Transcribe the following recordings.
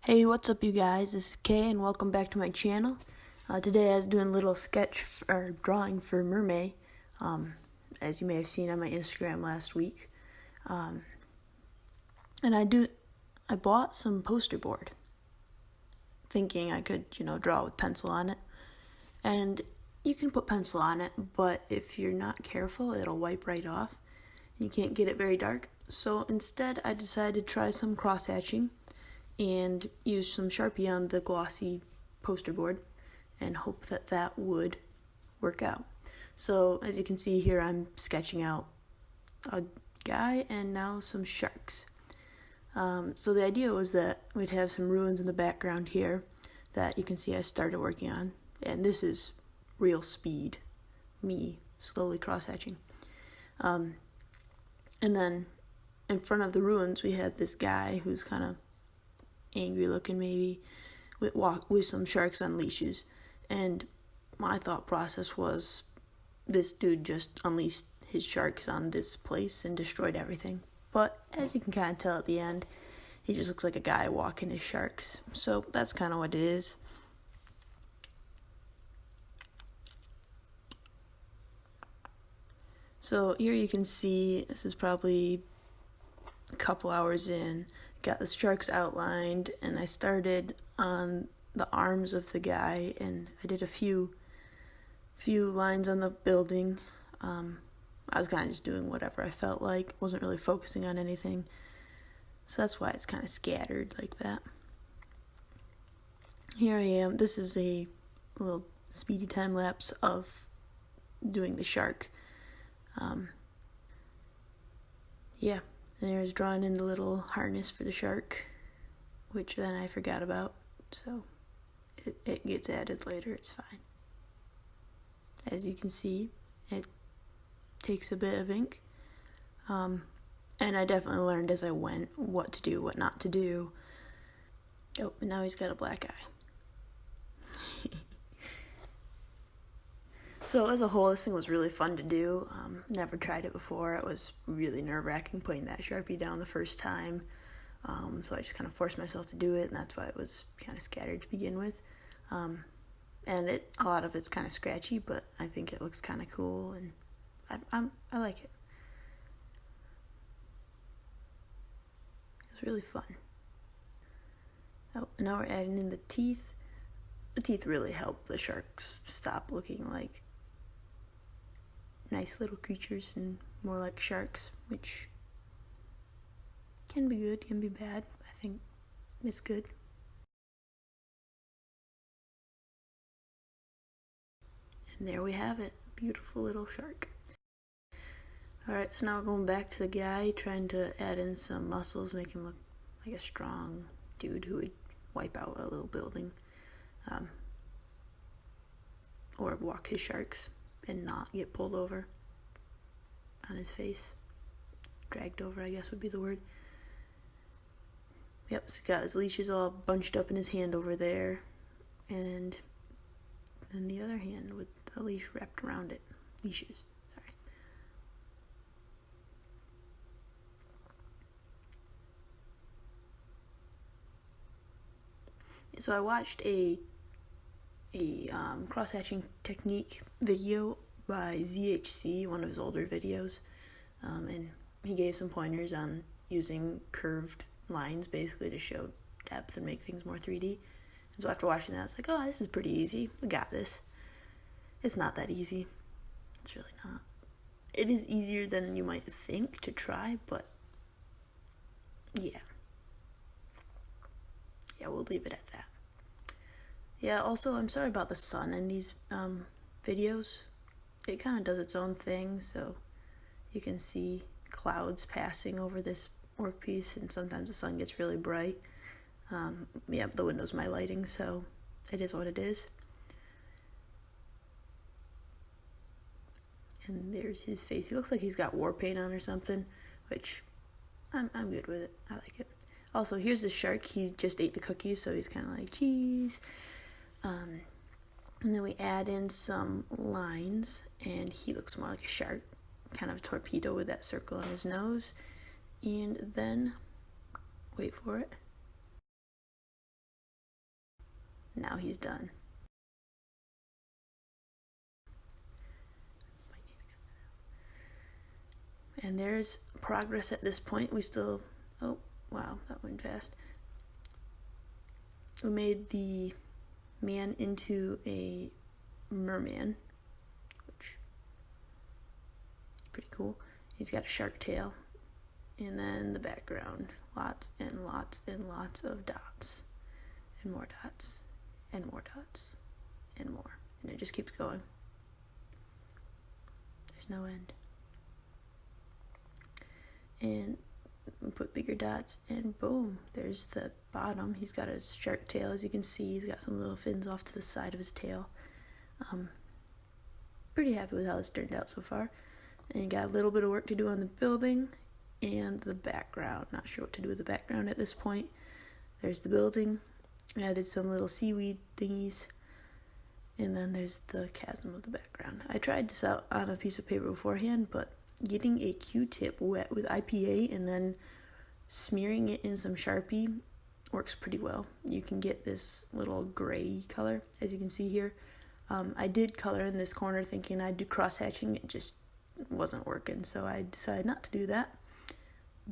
Hey, what's up you guys? This is Kay and welcome back to my channel. Today I was doing a little sketch or drawing for Mermay, as you may have seen on my Instagram last week. And I bought some poster board, thinking I could, draw with pencil on it. And you can put pencil on it, but if you're not careful, it'll wipe right off. You can't get it very dark. So instead, I decided to try some cross-hatching and use some Sharpie on the glossy poster board and hope that that would work out. So as you can see here, I'm sketching out a guy and now some sharks. So the idea was that we'd have some ruins in the background here that you can see I started working on, and this is real speed, me slowly cross-hatching. And then in front of the ruins we had this guy who's kind of angry looking, maybe, with some sharks on leashes. And my thought process was this dude just unleashed his sharks on this place and destroyed everything. But as you can kind of tell at the end, he just looks like a guy walking his sharks. So that's kind of what it is. So here you can see, this is probably a couple hours in. Got the sharks outlined, and I started on the arms of the guy, and I did a few lines on the building. I was kind of just doing whatever I felt like, wasn't really focusing on anything, so that's why it's kind of scattered like that. Here I am. This is a little speedy time lapse of doing the shark. Yeah. There's drawing in the little harness for the shark, which then I forgot about, so it gets added later, it's fine. As you can see, it takes a bit of ink, and I definitely learned as I went what to do, what not to do. Oh, and now he's got a black eye. So as a whole, this thing was really fun to do. Never tried it before. It was really nerve-wracking putting that Sharpie down the first time. So I just kind of forced myself to do it, and that's why it was kind of scattered to begin with. And a lot of it's kind of scratchy, but I think it looks kind of cool, and I like it. It was really fun. Oh, and now we're adding in the teeth. The teeth really help the sharks stop looking like nice little creatures and more like sharks, which can be good, can be bad. I think it's good. And there we have it, beautiful little shark. Alright, so now we're going back to the guy, trying to add in some muscles, make him look like a strong dude who would wipe out a little building, or walk his sharks and not get pulled over on his face. Dragged over, I guess would be the word. Yep, so he got his leashes all bunched up in his hand over there, and then the other hand with the leash wrapped around it. Leashes, sorry. So I watched a cross-hatching technique video by ZHC, one of his older videos, and he gave some pointers on using curved lines basically to show depth and make things more 3D. And so after watching that, I was like, oh, this is pretty easy. We got this. It's not that easy. It's really not. It is easier than you might think to try, but yeah. Yeah, we'll leave it at that. Yeah, also, I'm sorry about the sun in these videos. It kind of does its own thing, so you can see clouds passing over this workpiece, and sometimes the sun gets really bright. Yeah, the window's my lighting, so it is what it is. And there's his face. He looks like he's got war paint on or something, which I'm good with it. I like it. Also, here's the shark. He just ate the cookies, so he's kind of like, cheese. And then we add in some lines, and he looks more like a shark, kind of a torpedo with that circle on his nose. And then, wait for it, now he's done. And there's progress at this point. We still, oh wow, that went fast. We made the man into a merman, which is pretty cool. He's got a shark tail. And then the background, lots and lots and lots of dots. And more dots. And more dots. And more. And it just keeps going. There's no end. And we put bigger dots, and boom, there's the bottom. He's got a shark tail, as you can see. He's got some little fins off to the side of his tail. Pretty happy with how this turned out so far. And you got a little bit of work to do on the building and the background. Not sure what to do with the background at this point. There's the building. I added some little seaweed thingies. And then there's the chasm of the background. I tried this out on a piece of paper beforehand, but getting a Q-tip wet with IPA and then smearing it in some Sharpie works pretty well. You can get this little gray color, as you can see here. I did color in this corner thinking I'd do cross-hatching. It just wasn't working, so I decided not to do that.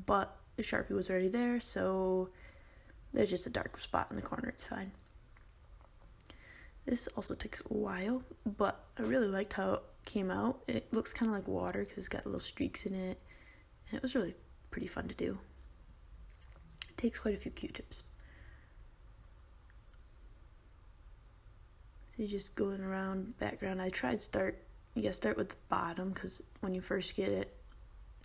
But the Sharpie was already there, so there's just a dark spot in the corner. It's fine. This also takes a while, but I really liked how it came out. It looks kind of like water because it's got little streaks in it, and it was really pretty fun to do. It takes quite a few Q-tips. So you're just going around background. I tried you gotta start with the bottom because when you first get it,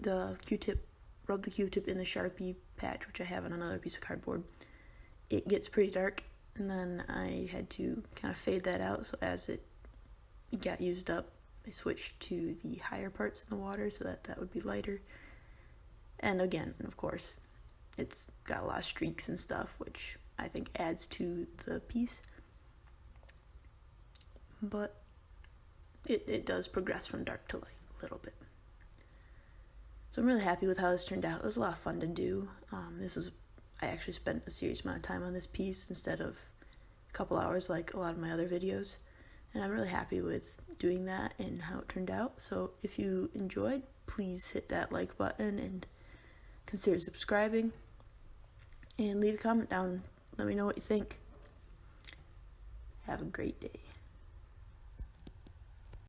the Q-tip, rub the Q-tip in the Sharpie patch, which I have on another piece of cardboard. It gets pretty dark, and then I had to kind of fade that out, so as it got used up, I switched to the higher parts in the water so that would be lighter. And again, of course, it's got a lot of streaks and stuff, which I think adds to the piece. But it does progress from dark to light a little bit. So I'm really happy with how this turned out. It was a lot of fun to do. I actually spent a serious amount of time on this piece instead of a couple hours like a lot of my other videos. And I'm really happy with doing that and how it turned out. So if you enjoyed, please hit that like button and consider subscribing. And leave a comment down. Let me know what you think. Have a great day.